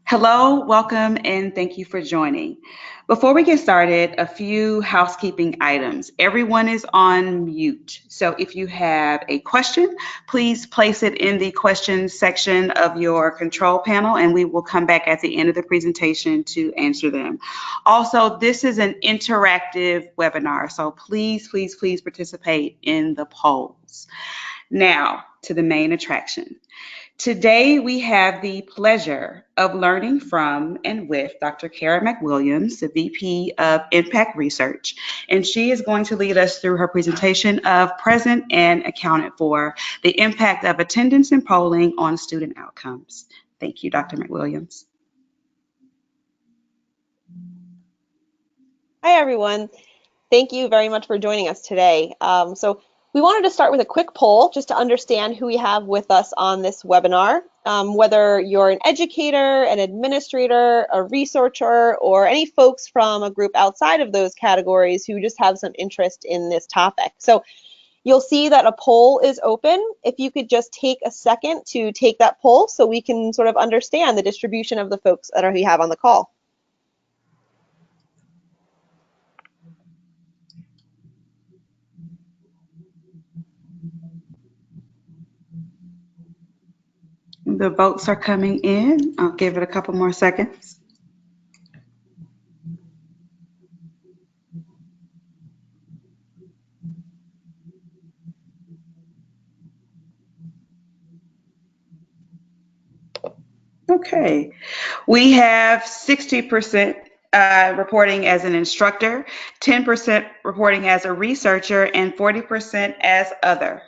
Hello, welcome, and thank you for joining. Before we get started, a few housekeeping items. Everyone is on mute. So if you have a question, please place it in the questions section of your control panel, and we will come back at the end of the presentation to answer them. Also, this is an interactive webinar, so please participate in the polls. Now, to the main attraction. Today, we have the pleasure of learning from and with Dr. Kara McWilliams, the VP of Impact Research, and she is going to lead us through her presentation of Present and Accounted For, the impact of attendance and polling on student outcomes. Thank you, Dr. McWilliams. Hi, everyone. Thank you very much for joining us today. We wanted to start with a quick poll just to understand who we have with us on this webinar. Whether you're an educator, an administrator, a researcher, or any folks from a group outside of those categories who just have some interest in this topic. So you'll see that a poll is open. If you could just take a second to take that poll so we can sort of understand the distribution of the folks that we have on the call. The votes are coming in. I'll give it a couple more seconds. Okay, we have 60% reporting as an instructor, 10% reporting as a researcher, and 40% as other.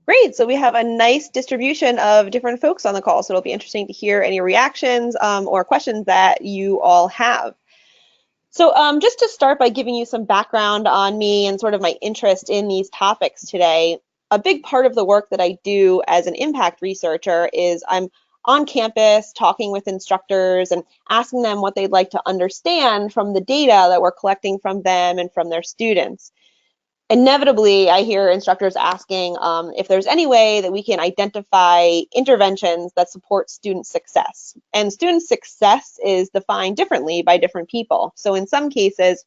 Great, so we have a nice distribution of different folks on the call, so it'll be interesting to hear any reactions or questions that you all have. So just to start by giving you some background on me and sort of my interest in these topics today, a big part of the work that I do as an impact researcher is I'm on campus talking with instructors and asking them what they'd like to understand from the data that we're collecting from them and from their students. Inevitably, I hear instructors asking if there's any way that we can identify interventions that support student success. And student success is defined differently by different people. So in some cases,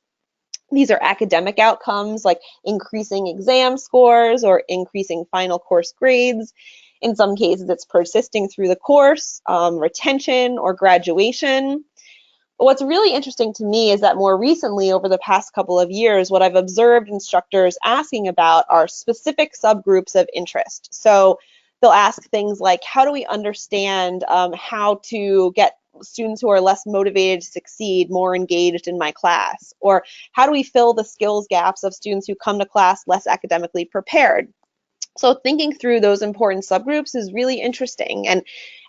these are academic outcomes like increasing exam scores or increasing final course grades. In some cases, it's persisting through the course, retention, or graduation. But what's really interesting to me is that more recently, over the past couple of years, what I've observed instructors asking about are specific subgroups of interest. So they'll ask things like, how do we understand how to get students who are less motivated to succeed more engaged in my class? Or how do we fill the skills gaps of students who come to class less academically prepared? So thinking through those important subgroups is really interesting. And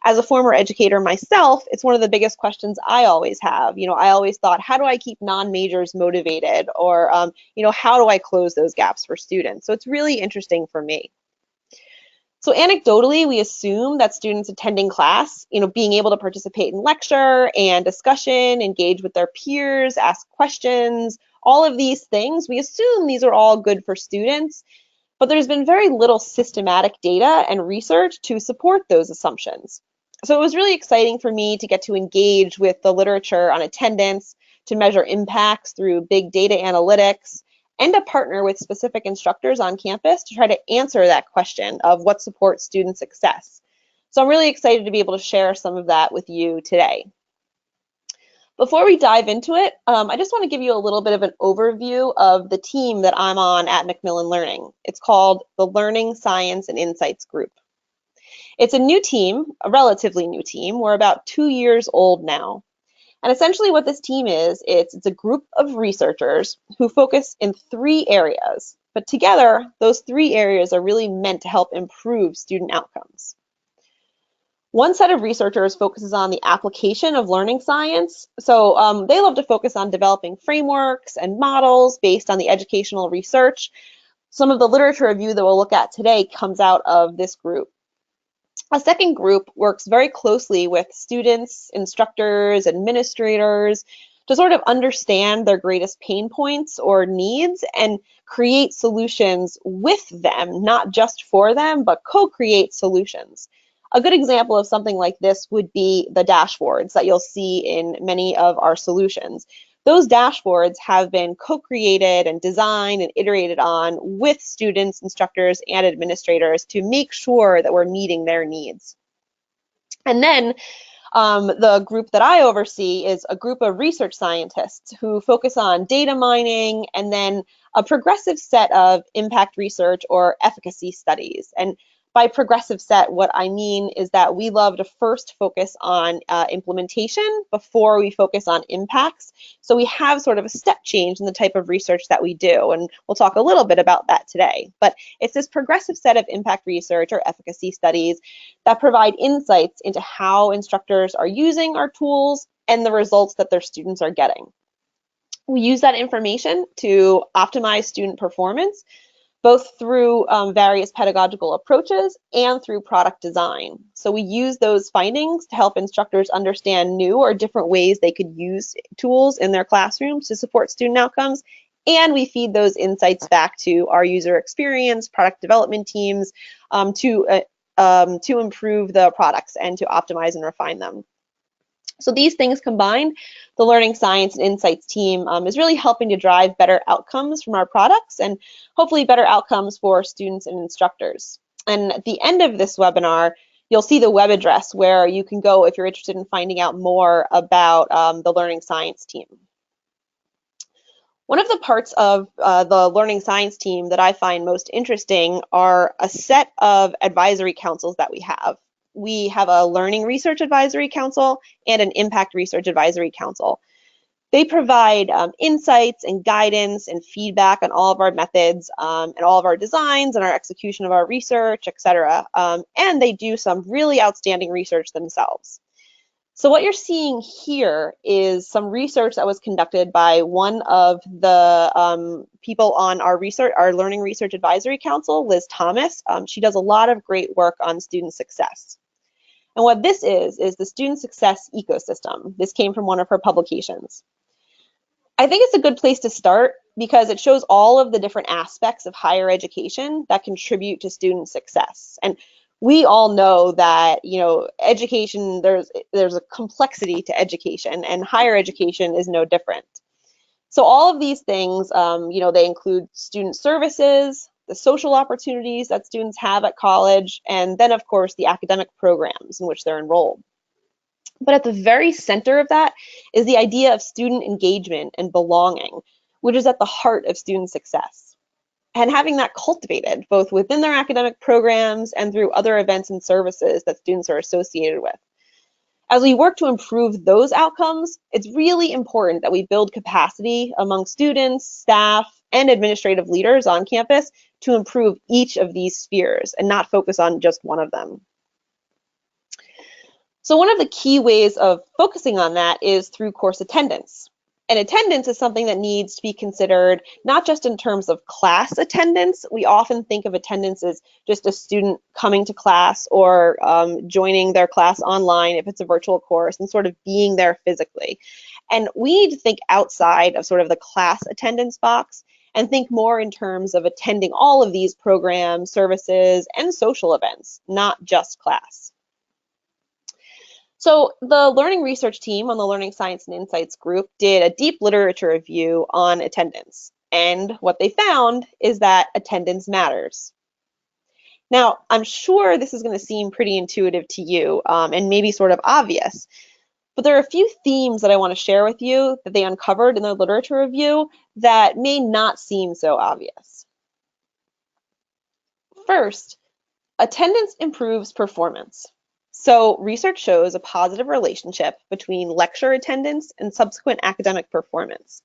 as a former educator myself, it's one of the biggest questions I always have. I always thought, how do I keep non-majors motivated? Or, how do I close those gaps for students? So it's really interesting for me. So anecdotally, we assume that students attending class, being able to participate in lecture and discussion, engage with their peers, ask questions, all of these things, we assume these are all good for students. But there's been very little systematic data and research to support those assumptions. So it was really exciting for me to get to engage with the literature on attendance, to measure impacts through big data analytics, and to partner with specific instructors on campus to try to answer that question of what supports student success. So I'm really excited to be able to share some of that with you today. Before we dive into it, I just want to give you a little bit of an overview of the team that I'm on at Macmillan Learning. It's called the Learning, Science, and Insights Group. It's a new team, a relatively new team. We're about 2 years old now. And essentially what this team is, it's a group of researchers who focus in 3 areas. But together, those 3 areas are really meant to help improve student outcomes. One set of researchers focuses on the application of learning science. So they love to focus on developing frameworks and models based on the educational research. Some of the literature review that we'll look at today comes out of this group. A second group works very closely with students, instructors, administrators to sort of understand their greatest pain points or needs and create solutions with them, not just for them, but co-create solutions. a good example of something like this would be the dashboards that you'll see in many of our solutions. Those dashboards have been co-created and designed and iterated on with students, instructors, and administrators to make sure that we're meeting their needs. And then the group that I oversee is a group of research scientists who focus on data mining and then a progressive set of impact research or efficacy studies. And by progressive set, what I mean is that we love to first focus on implementation before we focus on impacts. So we have sort of a step change in the type of research that we do, and we'll talk a little bit about that today. But it's this progressive set of impact research or efficacy studies that provide insights into how instructors are using our tools and the results that their students are getting. We use that information to optimize student performance, both through various pedagogical approaches and through product design. So we use those findings to help instructors understand new or different ways they could use tools in their classrooms to support student outcomes, and we feed those insights back to our user experience, product development teams to improve the products and to optimize and refine them. So these things combined, the Learning Science and Insights team is really helping to drive better outcomes from our products and hopefully better outcomes for students and instructors. And at the end of this webinar, you'll see the web address where you can go if you're interested in finding out more about the Learning Science team. One of the parts of the Learning Science team that I find most interesting are a set of advisory councils that we have. We have a Learning Research Advisory Council and an Impact Research Advisory Council. They provide insights and guidance and feedback on all of our methods and all of our designs and our execution of our research, etc. And they do some really outstanding research themselves. So what you're seeing here is some research that was conducted by one of the people on our Learning Research Advisory Council, Liz Thomas. She does a lot of great work on student success. And what this is the student success ecosystem. This came from one of her publications. I think it's a good place to start because it shows all of the different aspects of higher education that contribute to student success. And we all know that, you know, education, there's a complexity to education, and higher education is no different. So all of these things, you know, they include student services, the social opportunities that students have at college, and then of course the academic programs in which they're enrolled. But at the very center of that is the idea of student engagement and belonging, which is at the heart of student success. And having that cultivated both within their academic programs and through other events and services that students are associated with. As we work to improve those outcomes, it's really important that we build capacity among students, staff, and administrative leaders on campus to improve each of these spheres and not focus on just one of them. So one of the key ways of focusing on that is through course attendance. And attendance is something that needs to be considered not just in terms of class attendance. We often think of attendance as just a student coming to class or joining their class online if it's a virtual course and sort of being there physically. And we need to think outside of sort of the class attendance box and think more in terms of attending all of these programs, services, and social events, not just class. So the Learning Research team on the Learning Science and Insights group did a deep literature review on attendance. And what they found is that attendance matters. Now, I'm sure this is going to seem pretty intuitive to you and maybe sort of obvious, but there are a few themes that I want to share with you that they uncovered in their literature review that may not seem so obvious. First, attendance improves performance. So research shows a positive relationship between lecture attendance and subsequent academic performance.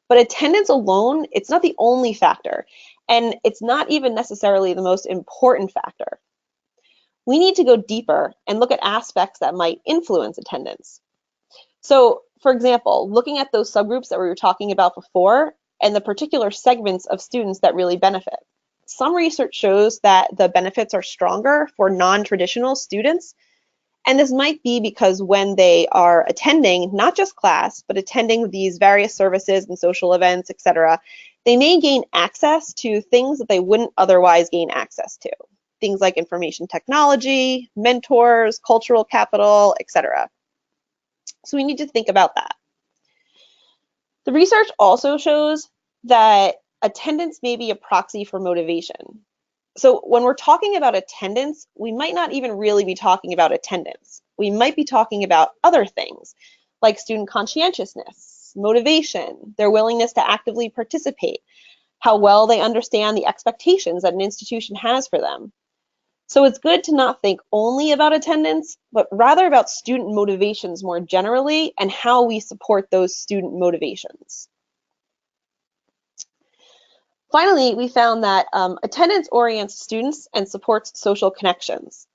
But attendance alone, it's not the only factor, and it's not even necessarily the most important factor. We need to go deeper and look at aspects that might influence attendance. So, for example, looking at those subgroups that we were talking about before and the particular segments of students that really benefit. Some research shows that the benefits are stronger for non-traditional students, and this might be because when they are attending not just class, but attending these various services and social events, etc., they may gain access to things that they wouldn't otherwise gain access to. things like information technology, mentors, cultural capital, etc. So we need to think about that. The research also shows that attendance may be a proxy for motivation. So when we're talking about attendance, we might not even really be talking about attendance. We might be talking about other things like student conscientiousness, motivation, their willingness to actively participate, how well they understand the expectations that an institution has for them. So it's good to not think only about attendance, but rather about student motivations more generally and how we support those student motivations. Finally, we found that attendance orients students and supports social connections.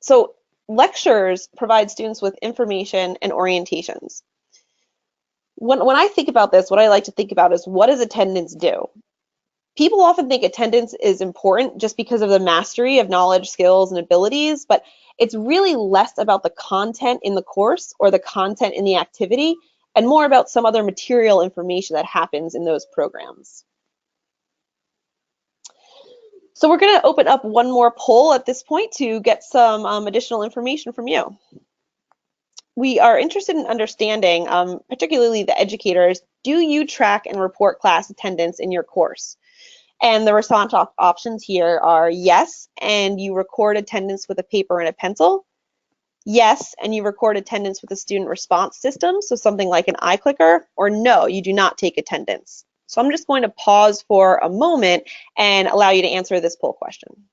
So lectures provide students with information and orientations. When I think about this, what I like to think about is, what does attendance do? People often think attendance is important just because of the mastery of knowledge, skills, and abilities, but it's really less about the content in the course or the content in the activity, and more about some other material information that happens in those programs. So we're going to open up one more poll at this point to get some additional information from you. We are interested in understanding, particularly the educators, do you track and report class attendance in your course? And the response options here are yes, and you record attendance with a paper and a pencil. Yes, and you record attendance with a student response system, so something like an iClicker, or no, you do not take attendance. So I'm just going to pause for a moment and allow you to answer this poll question.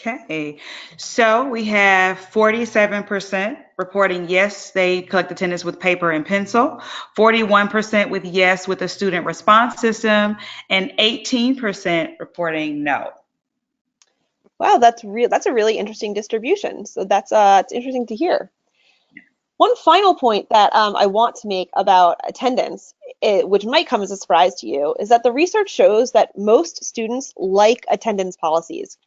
Okay, so we have 47% reporting yes, they collect attendance with paper and pencil, 41% with yes with a student response system, and 18% reporting no. Wow, that's a really interesting distribution. So that's it's interesting to hear. One final point that I want to make about attendance, which might come as a surprise to you, is that the research shows that most students like attendance policies.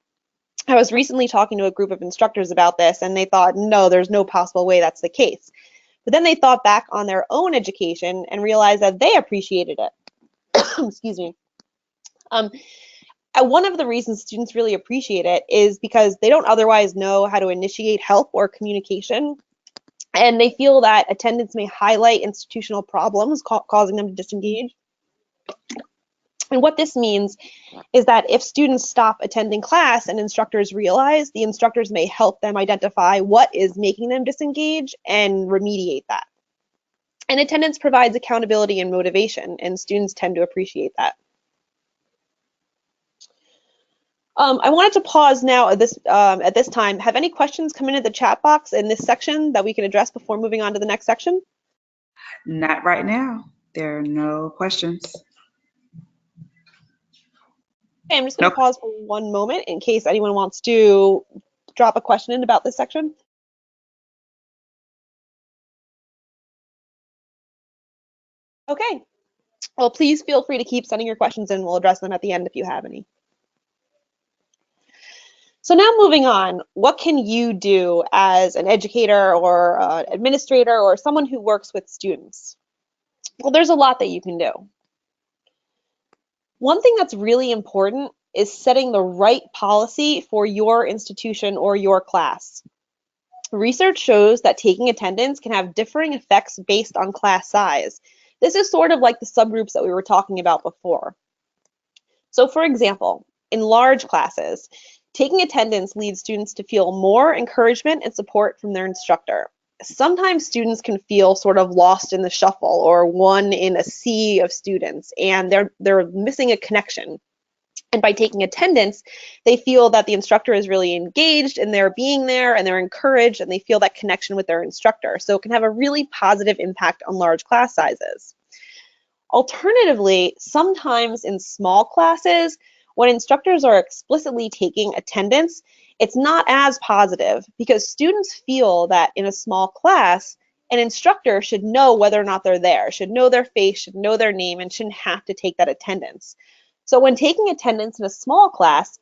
I was recently talking to a group of instructors about this, and they thought, no, there's no possible way that's the case. But then they thought back on their own education and realized that they appreciated it. Excuse me. One of the reasons students really appreciate it is because they don't otherwise know how to initiate help or communication. And they feel that attendance may highlight institutional problems causing them to disengage. And what this means is that if students stop attending class and instructors realize, the instructors may help them identify what is making them disengage and remediate that. And attendance provides accountability and motivation, and students tend to appreciate that. I wanted to pause now at this time. Have any questions come into the chat box in this section that we can address before moving on to the next section? Not right now. There are no questions. Okay, I'm just going to pause for one moment in case anyone wants to drop a question in about this section. Okay, well, please feel free to keep sending your questions in. We'll address them at the end if you have any. So now moving on, what can you do as an educator or administrator or someone who works with students? Well, there's a lot that you can do. One thing that's really important is setting the right policy for your institution or your class. Research shows that taking attendance can have differing effects based on class size. This is sort of like the subgroups that we were talking about before. So for example, in large classes, taking attendance leads students to feel more encouragement and support from their instructor. Sometimes students can feel sort of lost in the shuffle or one in a sea of students, and they're missing a connection. And by taking attendance, they feel that the instructor is really engaged and they're being there and they're encouraged and they feel that connection with their instructor. So it can have a really positive impact on large class sizes. Alternatively, sometimes in small classes, when instructors are explicitly taking attendance, it's not as positive because students feel that in a small class, An instructor should know whether or not they're there, should know their face, should know their name, and shouldn't have to take that attendance. So when taking attendance in a small class,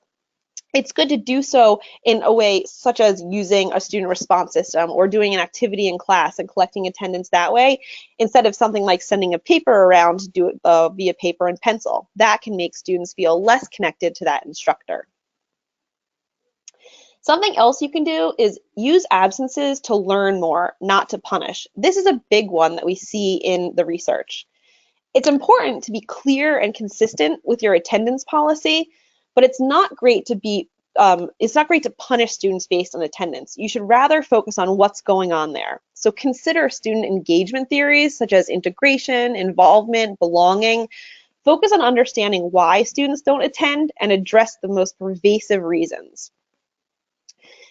it's good to do so in a way such as using a student response system or doing an activity in class and collecting attendance that way, instead of something like sending a paper around to do it via paper and pencil. That can make students feel less connected to that instructor. Something else you can do is use absences to learn more, not to punish. This is a big one that we see in the research. It's important to be clear and consistent with your attendance policy, but it's not great to punish students based on attendance. You should rather focus on what's going on there. So consider student engagement theories such as integration, involvement, belonging. Focus on understanding why students don't attend and address the most pervasive reasons.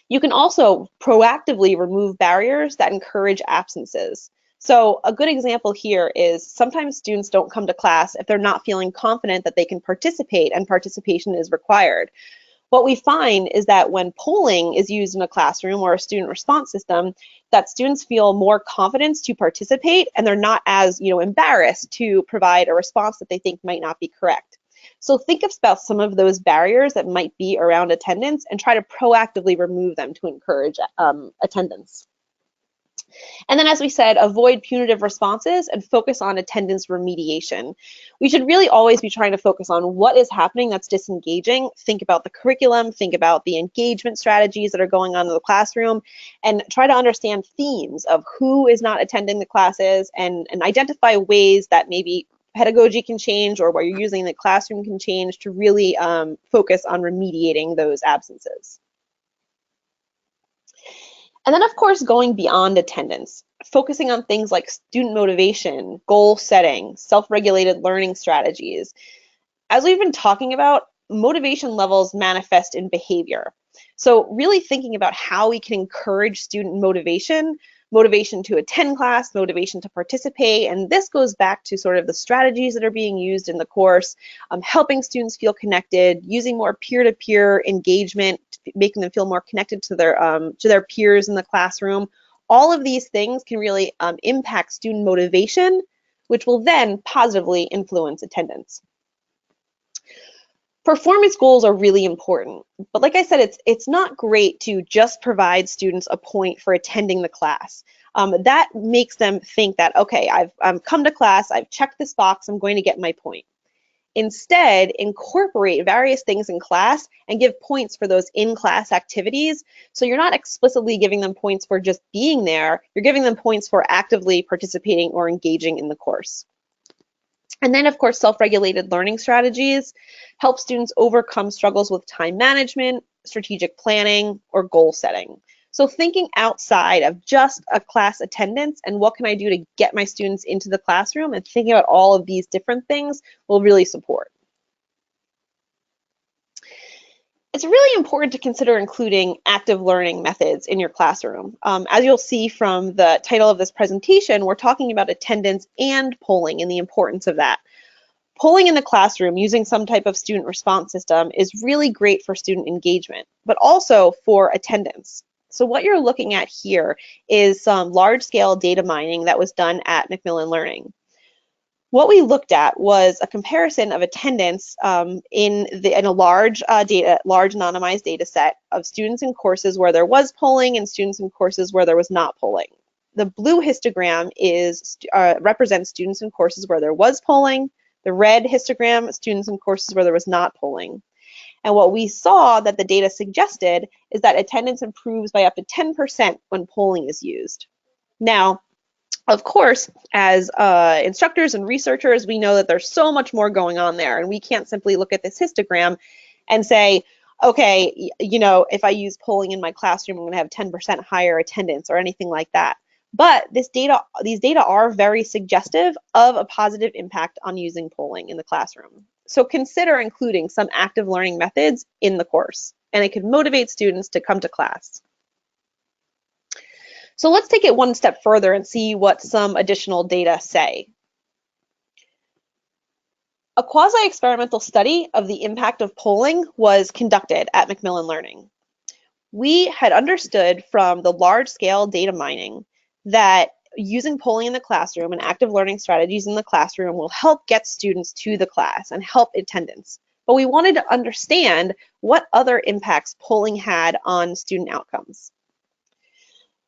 You can also proactively remove barriers that encourage absences. So a good example here is sometimes students don't come to class if they're not feeling confident that they can participate and participation is required. What we find is that when polling is used in a classroom or a student response system, that students feel more confidence to participate and they're not as embarrassed to provide a response that they think might not be correct. So think about some of those barriers that might be around attendance and try to proactively remove them to encourage attendance. And then, as we said, avoid punitive responses and focus on attendance remediation. We should really always be trying to focus on what is happening that's disengaging. Think about the curriculum, think about the engagement strategies that are going on in the classroom, and try to understand themes of who is not attending the classes and identify ways that maybe pedagogy can change or where you're using the classroom can change to really focus on remediating those absences. And then, of course, going beyond attendance, focusing on things like student motivation, goal setting, self-regulated learning strategies. As we've been talking about, motivation levels manifest in behavior. So really thinking about how we can encourage student motivation to attend class, motivation to participate, and this goes back to sort of the strategies that are being used in the course, helping students feel connected, using more peer-to-peer engagement, making them feel more connected to their peers in the classroom. All of these things can really impact student motivation, which will then positively influence attendance. Performance goals are really important, but like I said, it's not great to just provide students a point for attending the class. That makes them think that, okay, I've come to class, I've checked this box, I'm going to get my point. Instead, incorporate various things in class and give points for those in-class activities. So you're not explicitly giving them points for just being there, you're giving them points for actively participating or engaging in the course. And then, of course, self-regulated learning strategies help students overcome struggles with time management, strategic planning, or goal setting. So thinking outside of just a class attendance and what can I do to get my students into the classroom and thinking about all of these different things will really support. It's really important to consider including active learning methods in your classroom. As you'll see from the title of this presentation, we're talking about attendance and polling and the importance of that. Polling in the classroom using some type of student response system is really great for student engagement, but also for attendance. So what you're looking at here is some large-scale data mining that was done at Macmillan Learning. What we looked at was a comparison of attendance in a large anonymized data set of students in courses where there was polling and students in courses where there was not polling. The blue histogram represents students in courses where there was polling. The red histogram, students in courses where there was not polling. And what we saw that the data suggested is that attendance improves by up to 10% when polling is used. Now, of course, as instructors and researchers, we know that there's so much more going on there, and we can't simply look at this histogram and say, okay, if I use polling in my classroom, I'm going to have 10% higher attendance or anything like that. But these data are very suggestive of a positive impact on using polling in the classroom. So consider including some active learning methods in the course, and it could motivate students to come to class. So let's take it one step further and see what some additional data say. A quasi-experimental study of the impact of polling was conducted at Macmillan Learning. We had understood from the large-scale data mining that using polling in the classroom and active learning strategies in the classroom will help get students to the class and help attendance. But we wanted to understand what other impacts polling had on student outcomes.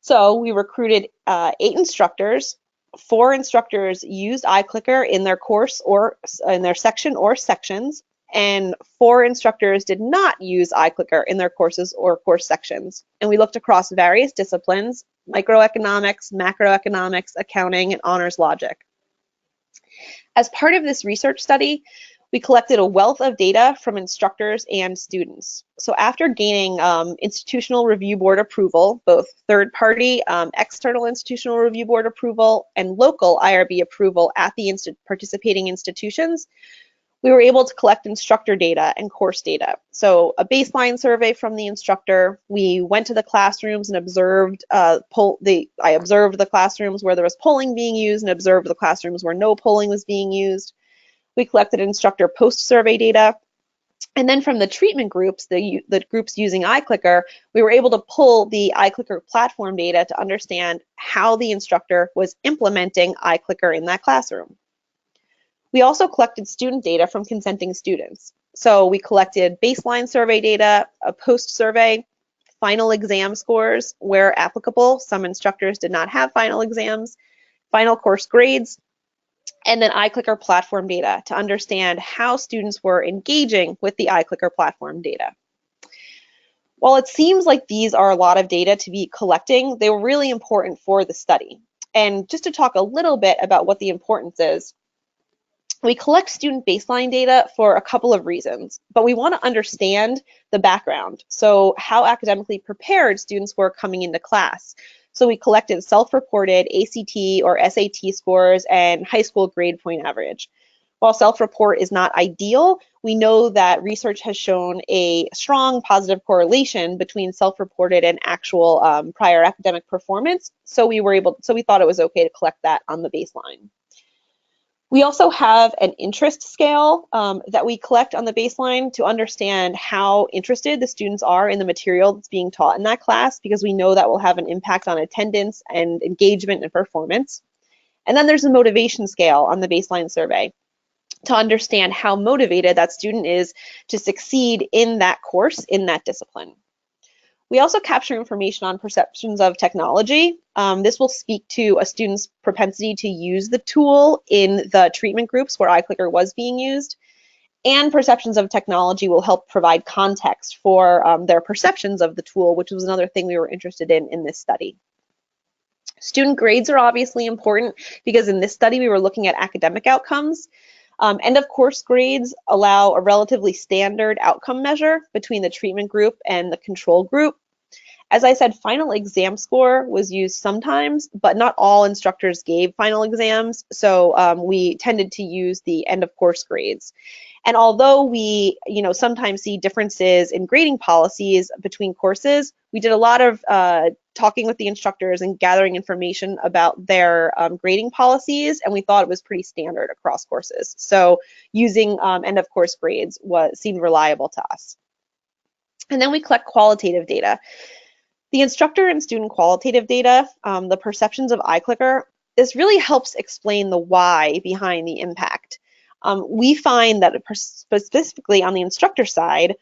So we recruited 8 instructors. 4 instructors used iClicker in their course or in their section or sections, and 4 instructors did not use iClicker in their courses or course sections. And we looked across various disciplines: microeconomics, macroeconomics, accounting, and honors logic. As part of this research study, we collected a wealth of data from instructors and students. So after gaining institutional review board approval, both third-party external institutional review board approval and local IRB approval at the participating institutions, we were able to collect instructor data and course data. So a baseline survey from the instructor. We went to the classrooms and observed, I observed the classrooms where there was polling being used and observed the classrooms where no polling was being used. We collected instructor post-survey data. And then from the treatment groups, the groups using iClicker, we were able to pull the iClicker platform data to understand how the instructor was implementing iClicker in that classroom. We also collected student data from consenting students. So we collected baseline survey data, a post-survey, final exam scores where applicable. Some instructors did not have final exams, final course grades, and then iClicker platform data to understand how students were engaging with the iClicker platform data. While it seems like these are a lot of data to be collecting, they were really important for the study. And just to talk a little bit about what the importance is, we collect student baseline data for a couple of reasons, but we want to understand the background. So how academically prepared students were coming into class. So we collected self-reported ACT or SAT scores and high school grade point average. While self-report is not ideal, we know that research has shown a strong positive correlation between self-reported and actual prior academic performance. So we thought it was okay to collect that on the baseline. We also have an interest scale that we collect on the baseline to understand how interested the students are in the material that's being taught in that class, because we know that will have an impact on attendance and engagement and performance. And then there's a motivation scale on the baseline survey to understand how motivated that student is to succeed in that course, in that discipline. We also capture information on perceptions of technology. This will speak to a student's propensity to use the tool in the treatment groups where iClicker was being used. And perceptions of technology will help provide context for their perceptions of the tool, which was another thing we were interested in this study. Student grades are obviously important because in this study we were looking at academic outcomes. End of course grades allow a relatively standard outcome measure between the treatment group and the control group. As I said, final exam score was used sometimes, but not all instructors gave final exams, so we tended to use the end of course grades. And although we sometimes see differences in grading policies between courses, we did a lot of talking with the instructors and gathering information about their grading policies, and we thought it was pretty standard across courses. So using end of course grades seemed reliable to us. And then we collect qualitative data. The instructor and student qualitative data, the perceptions of iClicker, this really helps explain the why behind the impact. We find that specifically on the instructor side,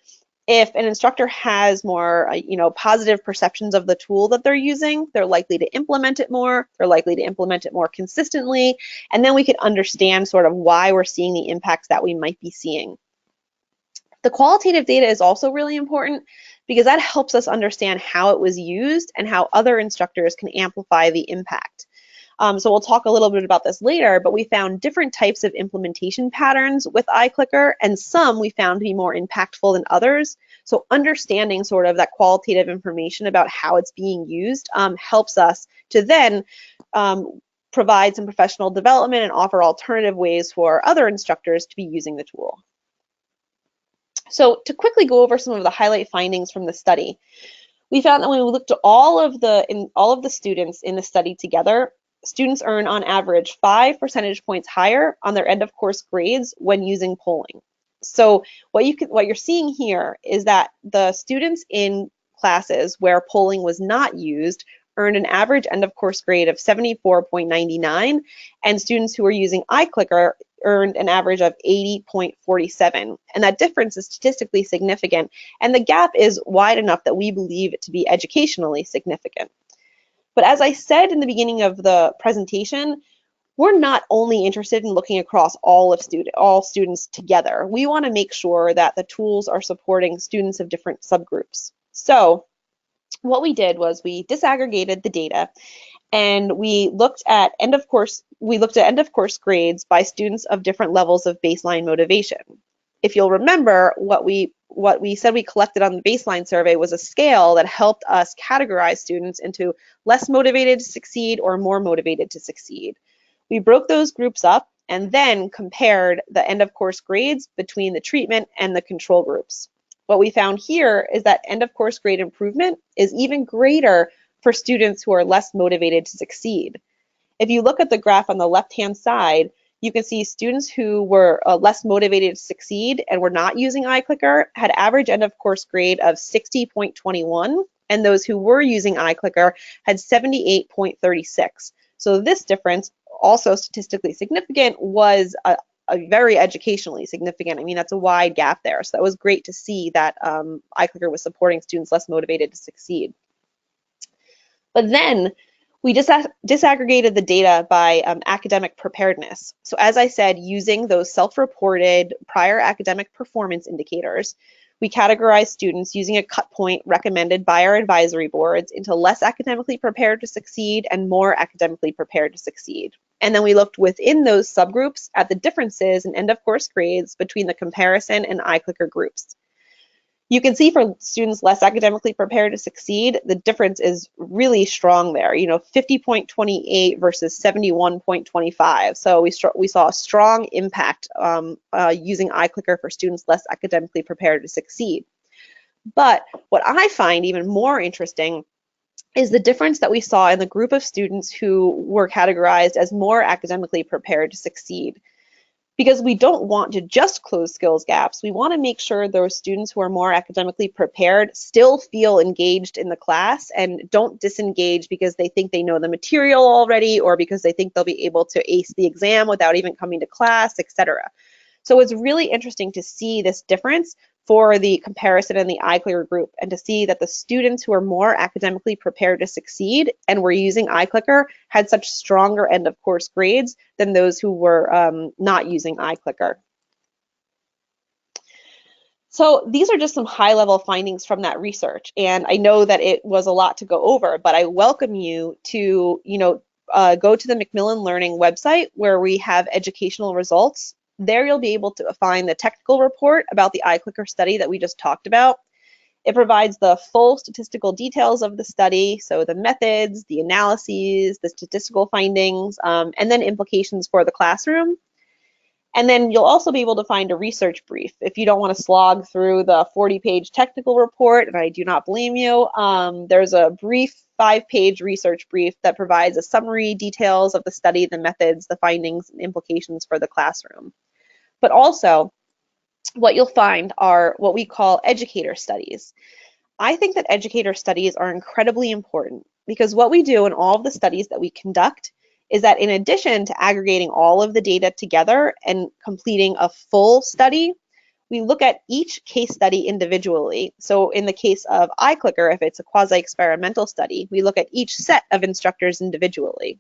if an instructor has more positive perceptions of the tool that they're using, they're likely to implement it more, they're likely to implement it more consistently, and then we could understand sort of why we're seeing the impacts that we might be seeing. The qualitative data is also really important because that helps us understand how it was used and how other instructors can amplify the impact. So we'll talk a little bit about this later, but we found different types of implementation patterns with iClicker, and some we found to be more impactful than others. So understanding sort of that qualitative information about how it's being used helps us to then provide some professional development and offer alternative ways for other instructors to be using the tool. So to quickly go over some of the highlight findings from the study, we found that when we looked at all of the students in the study together, students earn on average 5 percentage points higher on their end of course grades when using polling. So what you're seeing here is that the students in classes where polling was not used earned an average end of course grade of 74.99, and students who were using iClicker earned an average of 80.47. And that difference is statistically significant, and the gap is wide enough that we believe it to be educationally significant. But as I said in the beginning of the presentation, we're not only interested in looking across all students together. We want to make sure that the tools are supporting students of different subgroups. So what we did was we disaggregated the data, and we looked at end of course grades by students of different levels of baseline motivation. If you'll remember, what we said we collected on the baseline survey was a scale that helped us categorize students into less motivated to succeed or more motivated to succeed. We broke those groups up and then compared the end of course grades between the treatment and the control groups. What we found here is that end of course grade improvement is even greater for students who are less motivated to succeed. If you look at the graph on the left-hand side, you can see students who were less motivated to succeed and were not using iClicker had average end of course grade of 60.21, and those who were using iClicker had 78.36. So this difference, also statistically significant, was a very educationally significant. I mean, that's a wide gap there. So that was great to see that iClicker was supporting students less motivated to succeed. But then we disaggregated the data by academic preparedness. So as I said, using those self-reported prior academic performance indicators, we categorized students using a cut point recommended by our advisory boards into less academically prepared to succeed and more academically prepared to succeed. And then we looked within those subgroups at the differences in end of course grades between the comparison and iClicker groups. You can see for students less academically prepared to succeed, the difference is really strong there, 50.28 versus 71.25. So we saw a strong impact using iClicker for students less academically prepared to succeed. But what I find even more interesting is the difference that we saw in the group of students who were categorized as more academically prepared to succeed. Because we don't want to just close skills gaps, we want to make sure those students who are more academically prepared still feel engaged in the class and don't disengage because they think they know the material already or because they think they'll be able to ace the exam without even coming to class, etc. So it's really interesting to see this difference for the comparison in the iClicker group and to see that the students who are more academically prepared to succeed and were using iClicker had such stronger end of course grades than those who were not using iClicker. So these are just some high-level findings from that research, and I know that it was a lot to go over, but I welcome you to go to the Macmillan Learning website where we have educational results. There you'll be able to find the technical report about the iClicker study that we just talked about. It provides the full statistical details of the study, so the methods, the analyses, the statistical findings, and then implications for the classroom. And then you'll also be able to find a research brief. If you don't want to slog through the 40-page technical report, and I do not blame you, there's a brief 5-page research brief that provides a summary details of the study, the methods, the findings, and implications for the classroom. But also, what you'll find are what we call educator studies. I think that educator studies are incredibly important because what we do in all of the studies that we conduct is that in addition to aggregating all of the data together and completing a full study, we look at each case study individually. So in the case of iClicker, if it's a quasi-experimental study, we look at each set of instructors individually.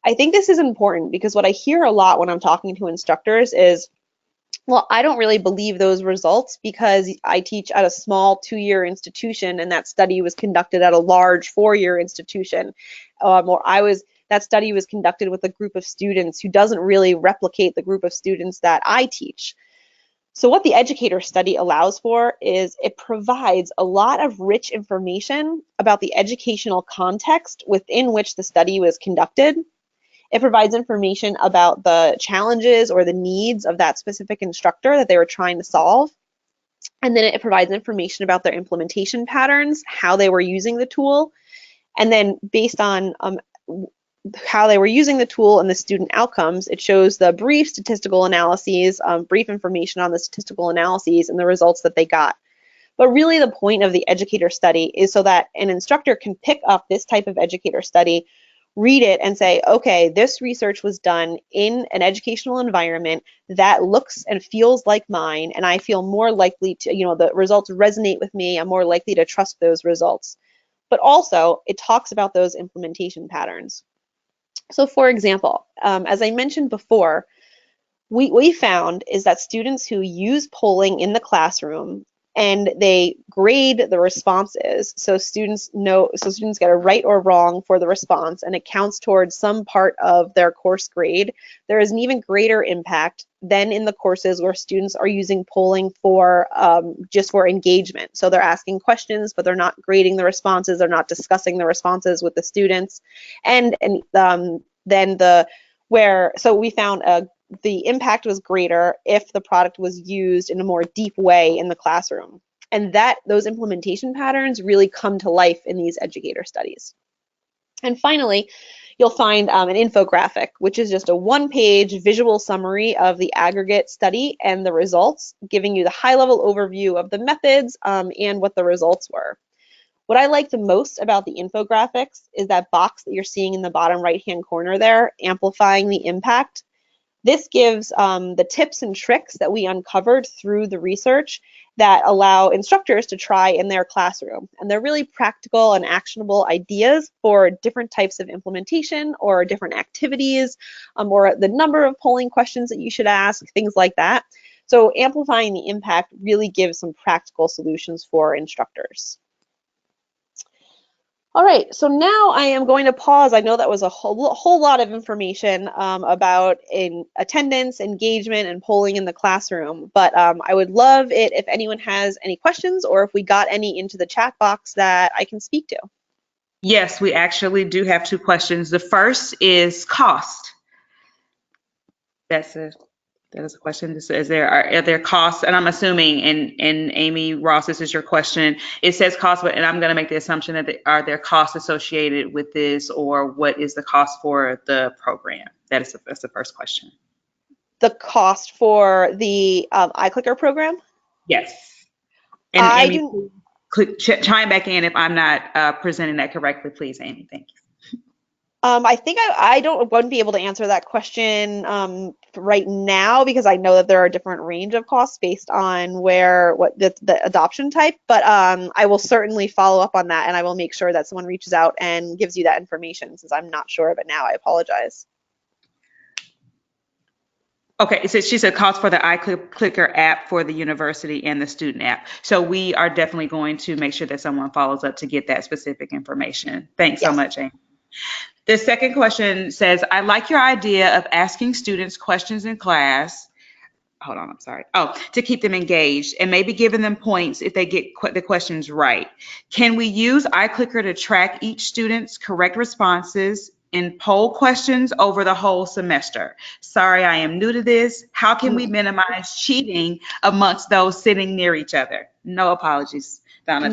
I think this is important because what I hear a lot when I'm talking to instructors is, well, I don't really believe those results because I teach at a small 2-year institution and that study was conducted at a large 4-year institution. That study was conducted with a group of students who doesn't really replicate the group of students that I teach. So what the educator study allows for is it provides a lot of rich information about the educational context within which the study was conducted. It provides information about the challenges or the needs of that specific instructor that they were trying to solve. And then it provides information about their implementation patterns, how they were using the tool. And then based on how they were using the tool and the student outcomes, it shows the brief statistical analyses, brief information on the statistical analyses and the results that they got. But really the point of the educator study is so that an instructor can pick up this type of educator study, read it and say, okay, this research was done in an educational environment that looks and feels like mine, and I feel more likely to, the results resonate with me, I'm more likely to trust those results. But also, it talks about those implementation patterns. So for example, as I mentioned before, we found is that students who use polling in the classroom and they grade the responses, so students get a right or wrong for the response, and it counts towards some part of their course grade, there is an even greater impact than in the courses where students are using polling for just for engagement. So they're asking questions, but they're not grading the responses, they're not discussing the responses with the students, so we found the impact was greater if the product was used in a more deep way in the classroom. And those implementation patterns really come to life in these educator studies. And finally, you'll find an infographic, which is just a one-page visual summary of the aggregate study and the results, giving you the high-level overview of the methods and what the results were. What I like the most about the infographics is that box that you're seeing in the bottom right-hand corner there, amplifying the impact. This gives the tips and tricks that we uncovered through the research that allow instructors to try in their classroom. And they're really practical and actionable ideas for different types of implementation or different activities, or the number of polling questions that you should ask, things like that. So amplifying the impact really gives some practical solutions for instructors. All right, so now I am going to pause. I know that was a whole lot of information about attendance, engagement, and polling in the classroom, but I would love it if anyone has any questions or if we got any into the chat box that I can speak to. Yes, we actually do have two questions. The first is cost. That is a question. This says are there costs, and I'm assuming, and Amy Ross, this is your question. It says cost, and I'm going to make the assumption that are there costs associated with this, or what is the cost for the program? That's the first question. The cost for the iClicker program? Yes. And Amy, chime back in if I'm not presenting that correctly, please, Amy. Thank you. I think I wouldn't be able to answer that question right now because I know that there are different range of costs based on what the adoption type, but I will certainly follow up on that, and I will make sure that someone reaches out and gives you that information since I'm not sure of it now. I apologize. Okay, so she said cost for the iClicker app for the university and the student app. So we are definitely going to make sure that someone follows up to get that specific information. Thanks so much, Amy. The second question says, I like your idea of asking students questions in class. Hold on, I'm sorry. Oh, to keep them engaged and maybe giving them points if they get the questions right. Can we use iClicker to track each student's correct responses in poll questions over the whole semester? Sorry, I am new to this. How can we minimize cheating amongst those sitting near each other? No apologies, Donna.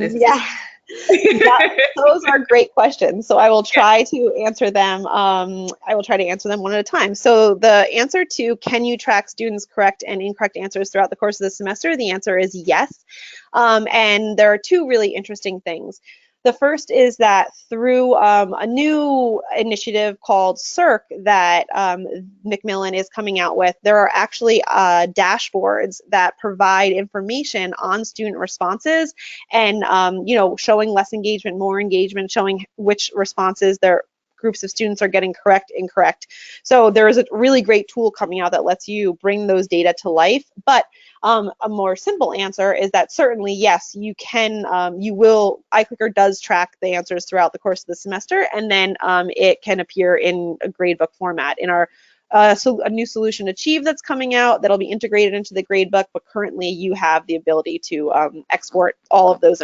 Those are great questions. So I will try to answer them. I will try to answer them one at a time. So the answer to can you track students' correct and incorrect answers throughout the course of the semester? The answer is yes. And there are two really interesting things. The first is that through a new initiative called CIRC that Macmillan is coming out with, there are actually dashboards that provide information on student responses and, showing less engagement, more engagement, showing which responses their groups of students are getting correct, incorrect. So there is a really great tool coming out that lets you bring those data to life. But a more simple answer is that certainly, yes, you can, iClicker does track the answers throughout the course of the semester, and then it can appear in a gradebook format. In our a new solution, Achieve, that's coming out, that'll be integrated into the gradebook, but currently you have the ability to export all of those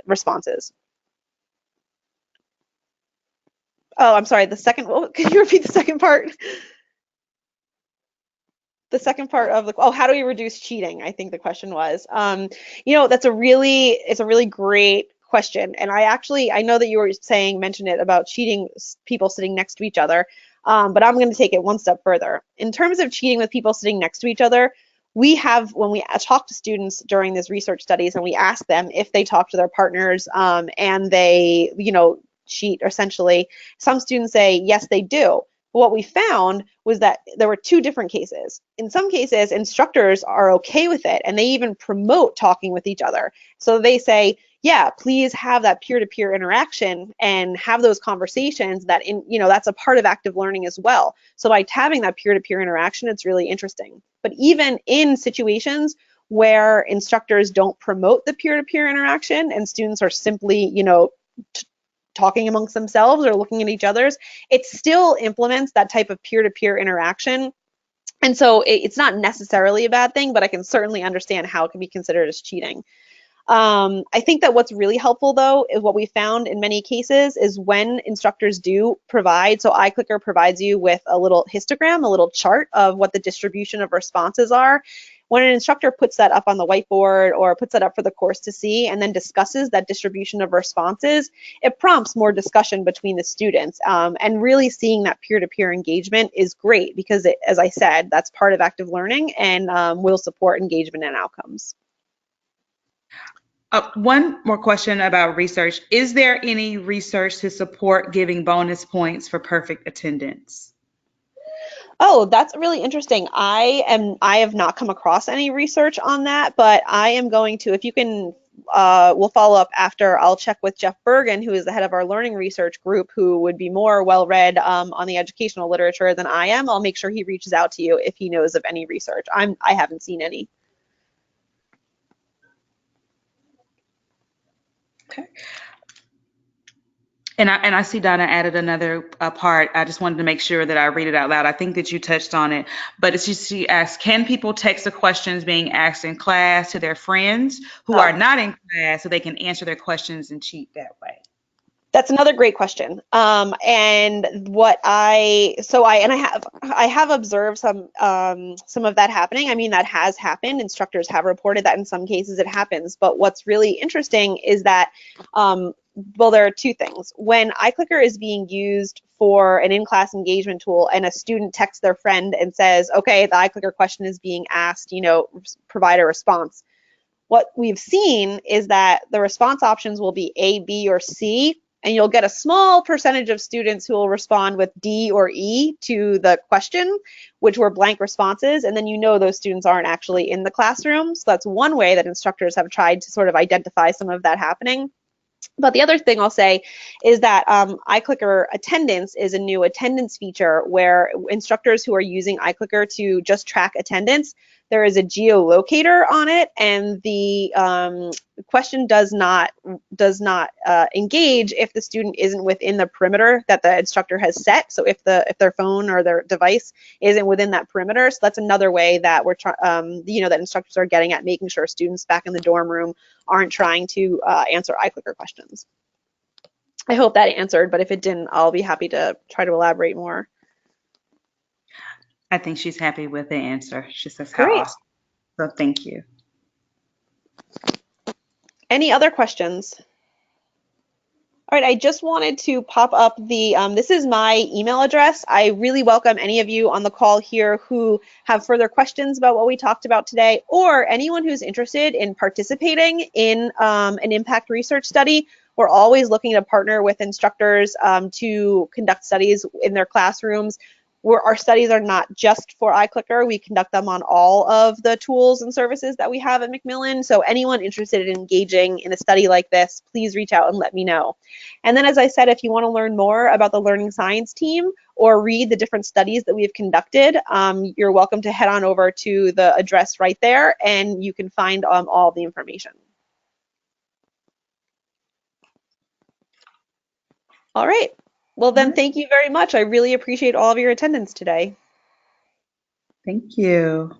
responses. Oh, I'm sorry, can you repeat the second part? The second part of how do we reduce cheating? I think the question was. It's a really great question. And I know that you were mentioned it about cheating people sitting next to each other, but I'm going to take it one step further. In terms of cheating with people sitting next to each other, when we talk to students during these research studies and we ask them if they talk to their partners and they, cheat essentially, some students say, yes, they do. But what we found was that there were two different cases. In some cases, instructors are okay with it and they even promote talking with each other. So they say, yeah, please have that peer-to-peer interaction and have those conversations that's a part of active learning as well. So by having that peer-to-peer interaction, it's really interesting. But even in situations where instructors don't promote the peer-to-peer interaction and students are simply, talking amongst themselves or looking at each other's, it still implements that type of peer-to-peer interaction. And so it's not necessarily a bad thing, but I can certainly understand how it can be considered as cheating. I think that what's really helpful, though, is what we found in many cases is when instructors do provide, so iClicker provides you with a little histogram, a little chart of what the distribution of responses are. When an instructor puts that up on the whiteboard or puts that up for the course to see and then discusses that distribution of responses, it prompts more discussion between the students. And really seeing that peer-to-peer engagement is great because, as I said, that's part of active learning and will support engagement and outcomes. One more question about research. Is there any research to support giving bonus points for perfect attendance? Oh, that's really interesting. I have not come across any research on that, but I am going to, if you can, we'll follow up after. I'll check with Jeff Bergen, who is the head of our learning research group, who would be more well-read on the educational literature than I am. I'll make sure he reaches out to you if he knows of any research. I haven't seen any. Okay. And I see Donna added another part. I just wanted to make sure that I read it out loud. I think that you touched on it, but it's just, she asked, can people text the questions being asked in class to their friends who are not in class so they can answer their questions and cheat that way? That's another great question. And what I have observed some of that happening. I mean, that has happened. Instructors have reported that in some cases it happens. But what's really interesting is that, well, there are two things. When iClicker is being used for an in-class engagement tool and a student texts their friend and says, okay, the iClicker question is being asked, provide a response. What we've seen is that the response options will be A, B, or C, and you'll get a small percentage of students who will respond with D or E to the question, which were blank responses, and then those students aren't actually in the classroom. So that's one way that instructors have tried to sort of identify some of that happening. But the other thing I'll say is that iClicker Attendance is a new attendance feature where instructors who are using iClicker to just track attendance, there is a geolocator on it, and the question does not engage if the student isn't within the perimeter that the instructor has set. So if their phone or their device isn't within that perimeter, so that's another way that we're that instructors are getting at making sure students back in the dorm room aren't trying to answer iClicker questions. I hope that answered, but if it didn't, I'll be happy to try to elaborate more. I think she's happy with the answer. She says, how Great. awesome. So thank you. Any other questions? All right, I just wanted to pop up this is my email address. I really welcome any of you on the call here who have further questions about what we talked about today, or anyone who's interested in participating in an impact research study. We're always looking to partner with instructors to conduct studies in their classrooms. Our studies are not just for iClicker. We conduct them on all of the tools and services that we have at Macmillan. So anyone interested in engaging in a study like this, please reach out and let me know. And then, as I said, if you want to learn more about the Learning Science team or read the different studies that we've conducted, you're welcome to head on over to the address right there, and you can find all the information. All right. Well, then, thank you very much. I really appreciate all of your attendance today. Thank you.